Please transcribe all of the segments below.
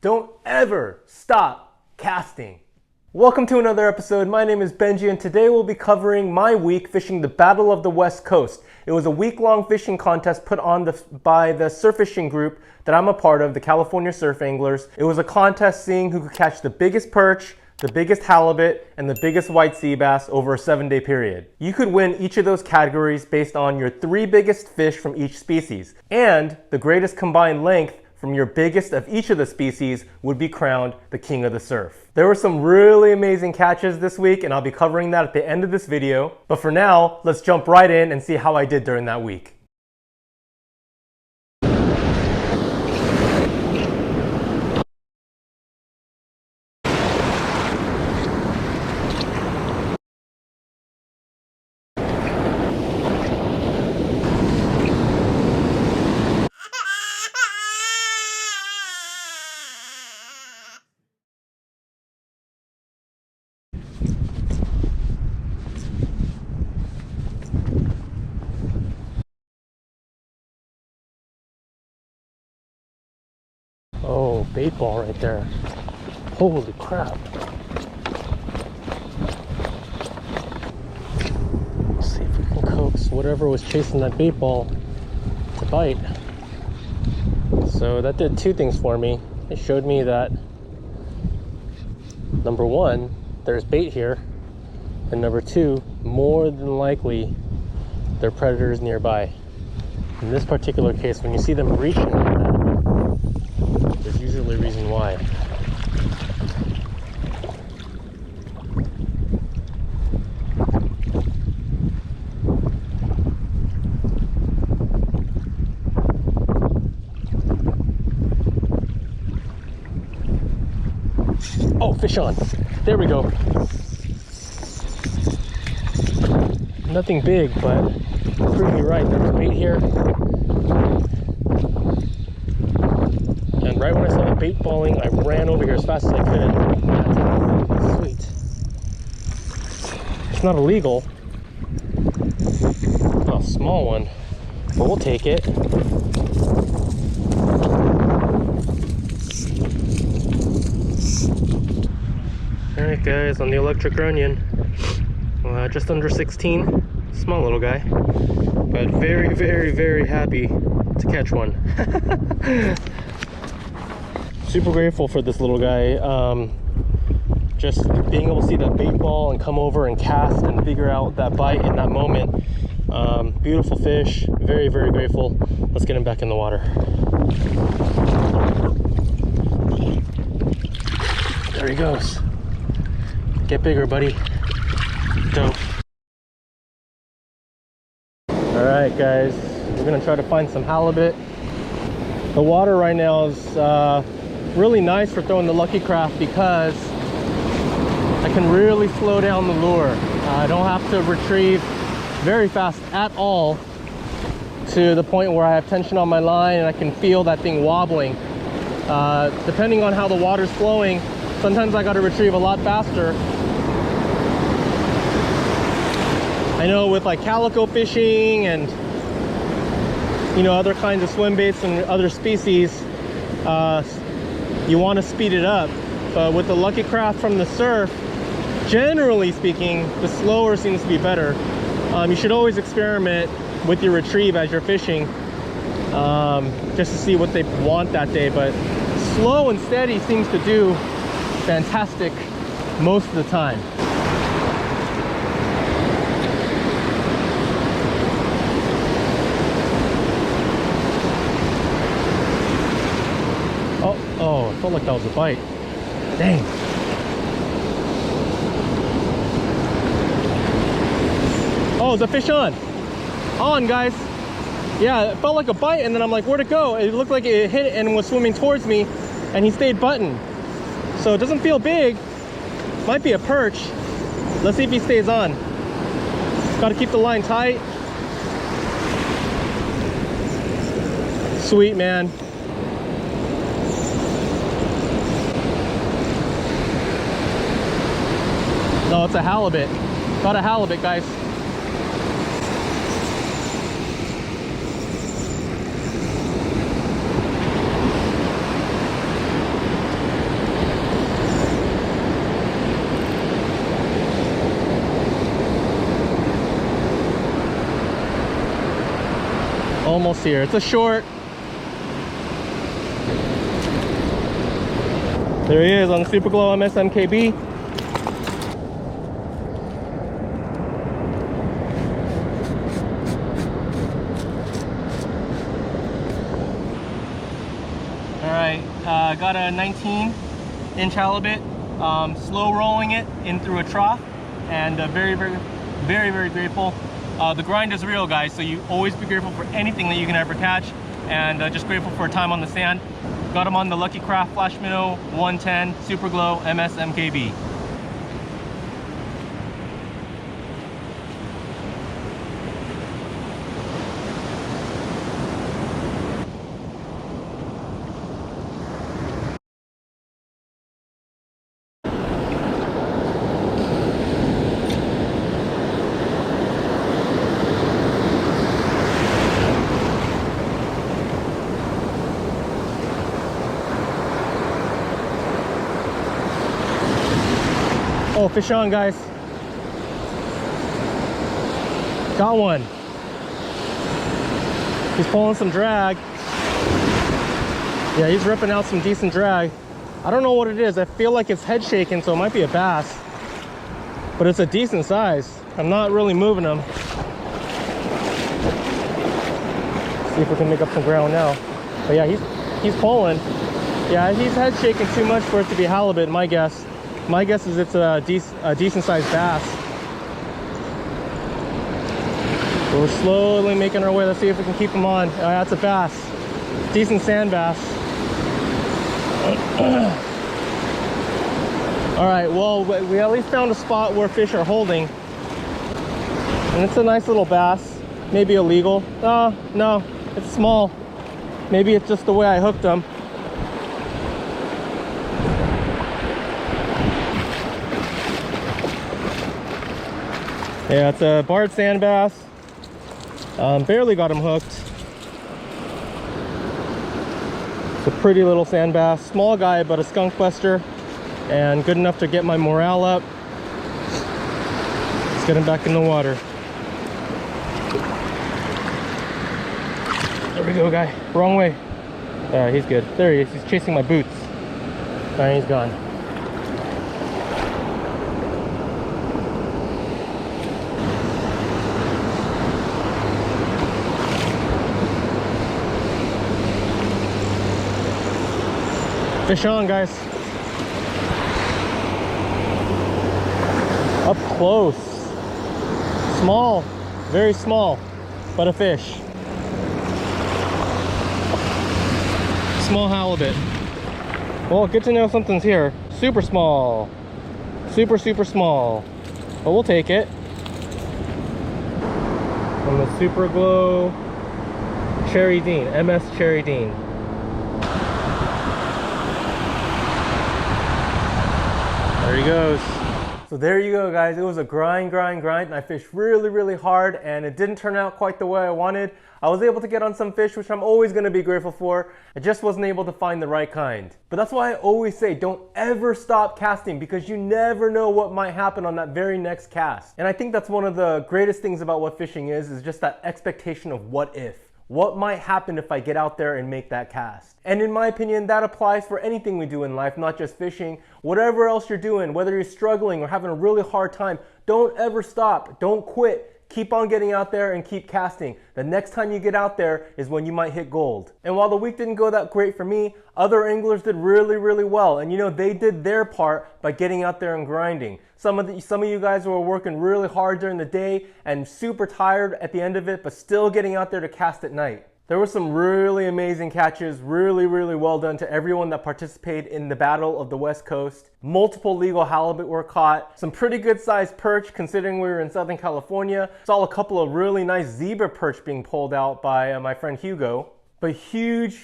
Don't ever stop casting. Welcome to another episode. My name is Benjie and today we'll be covering my week fishing the Battle of the West Coast. It was a week-long fishing contest put on by the surf fishing group that I'm a part of, the California Surf Anglers. It was a contest seeing who could catch the biggest perch, the biggest halibut, and the biggest white sea bass over a 7-day period. You could win each of those categories based on your 3 biggest fish from each species, and the greatest combined length from your biggest of each of the species would be crowned the king of the surf. There were some really amazing catches this week, and I'll be covering that at the end of this video. But for now, let's jump right in and see how I did during that week. Oh, bait ball right there. Holy crap. Let's see if we can coax whatever was chasing that bait ball to bite. So that did 2 things for me. It showed me that, number 1, there's bait here, and number 2, more than likely, there are predators nearby. In this particular case, when you see them reaching like that, there's usually a reason why. Oh, fish on. There we go. Nothing big, but prove me right. There's bait here. And right when I saw the bait falling, I ran over here as fast as I could. Sweet. It's not illegal. Not a small one, but we'll take it. Alright guys, on the electric Grunion. Just under 16. Small little guy. But very, very, very happy to catch one. Super grateful for this little guy. Just being able to see that bait ball and come over and cast and figure out that bite in that moment. Beautiful fish. Very, very grateful. Let's get him back in the water. There he goes. Get bigger, buddy. Dope. Alright guys, we're gonna try to find some halibut. The water right now is really nice for throwing the Lucky Craft because I can really slow down the lure. I don't have to retrieve very fast at all to the point where I have tension on my line and I can feel that thing wobbling. Depending on how the water's flowing, sometimes I gotta retrieve a lot faster. I know with like calico fishing and other kinds of swim baits and other species, you want to speed it up, but with the Lucky Craft from the surf, generally speaking, the slower seems to be better. You should always experiment with your retrieve as you're fishing, just to see what they want that day, but slow and steady seems to do fantastic most of the time. Oh, it felt like that was a bite. Dang. Oh, is the fish on? On, guys. Yeah, it felt like a bite, and then I'm like, where'd it go? It looked like it hit it and was swimming towards me, and he stayed buttoned. So it doesn't feel big. Might be a perch. Let's see if he stays on. Got to keep the line tight. Sweet, man. No, it's a halibut. Got a halibut, guys. Almost here. It's a short. There he is on the Super Glow MSMKB. Alright, got a 19-inch halibut. Slow rolling it in through a trough, and very grateful. The grind is real, guys, so you always be grateful for anything that you can ever catch, and just grateful for time on the sand. Got him on the Lucky Craft Flash Minnow 110 Super Glow MSMKB. Oh, fish on, guys. Got one. He's pulling some drag. Yeah, he's ripping out some decent drag. I don't know what it is. I feel like it's head shaking, so it might be a bass. But it's a decent size. I'm not really moving him. See if we can make up some ground now. But yeah, he's pulling. Yeah, he's head shaking too much for it to be halibut, my guess. My guess is it's a decent sized bass. We're slowly making our way. Let's see if we can keep him on. That's a bass. Decent sand bass. All right, well, we at least found a spot where fish are holding. And it's a nice little bass. Maybe illegal. No, it's small. Maybe it's just the way I hooked him. Yeah, it's a barred sand bass. Barely got him hooked. It's a pretty little sand bass. Small guy, but a skunk buster. And good enough to get my morale up. Let's get him back in the water. There we go, guy. Wrong way. Alright, he's good. There he is. He's chasing my boots. Alright, he's gone. Fish on, guys. Up close. Small, very small, but a fish. Small halibut. Well, good to know something's here. Super small. Super small. But we'll take it. From the Super Glow Charry Dine, MS Charry Dine. There he goes. So there you go, guys. It was a grind, and I fished really hard, and it didn't turn out quite the way I wanted. I was able to get on some fish, which I'm always going to be grateful for. I just wasn't able to find the right kind. But that's why I always say don't ever stop casting, because you never know what might happen on that very next cast. And I think that's one of the greatest things about what fishing is just that expectation of what if. What might happen if I get out there and make that cast? And in my opinion, that applies for anything we do in life, not just fishing. Whatever else you're doing, whether you're struggling or having a really hard time, don't ever stop. Don't quit. Keep on getting out there and keep casting. The next time you get out there is when you might hit gold. And while the week didn't go that great for me, other anglers did really well. And you know, they did their part by getting out there and grinding. Some of you guys were working really hard during the day and super tired at the end of it, but still getting out there to cast at night. There were some really amazing catches, really well done to everyone that participated in the Battle of the West Coast. Multiple legal halibut were caught, some pretty good sized perch considering we were in Southern California. Saw a couple of really nice zebra perch being pulled out by my friend Hugo. But huge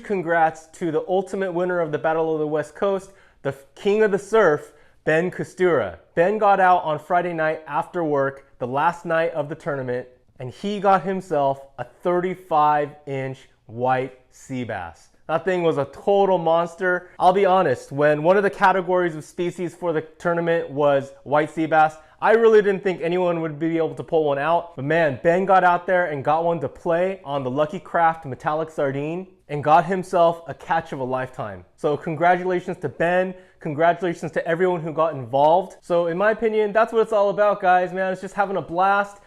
congrats to the ultimate winner of the Battle of the West Coast, the king of the surf, Ben Kustura. Ben got out on Friday night after work, the last night of the tournament, and he got himself a 35-inch white sea bass. That thing was a total monster. I'll be honest, when one of the categories of species for the tournament was white sea bass, I really didn't think anyone would be able to pull one out. But man, Ben got out there and got one to play on the Lucky Craft metallic sardine and got himself a catch of a lifetime. So congratulations to Ben. Congratulations to everyone who got involved. So in my opinion, that's what it's all about, guys, man. It's just having a blast,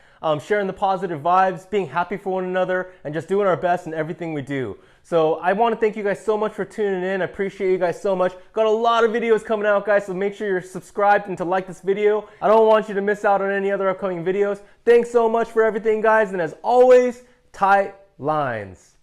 sharing the positive vibes, being happy for one another, and just doing our best in everything we do. So I want to thank you guys so much for tuning in. I appreciate you guys so much. Got a lot of videos coming out, guys, so make sure you're subscribed and to like this video. I don't want you to miss out on any other upcoming videos. Thanks so much for everything, guys, and as always, tight lines.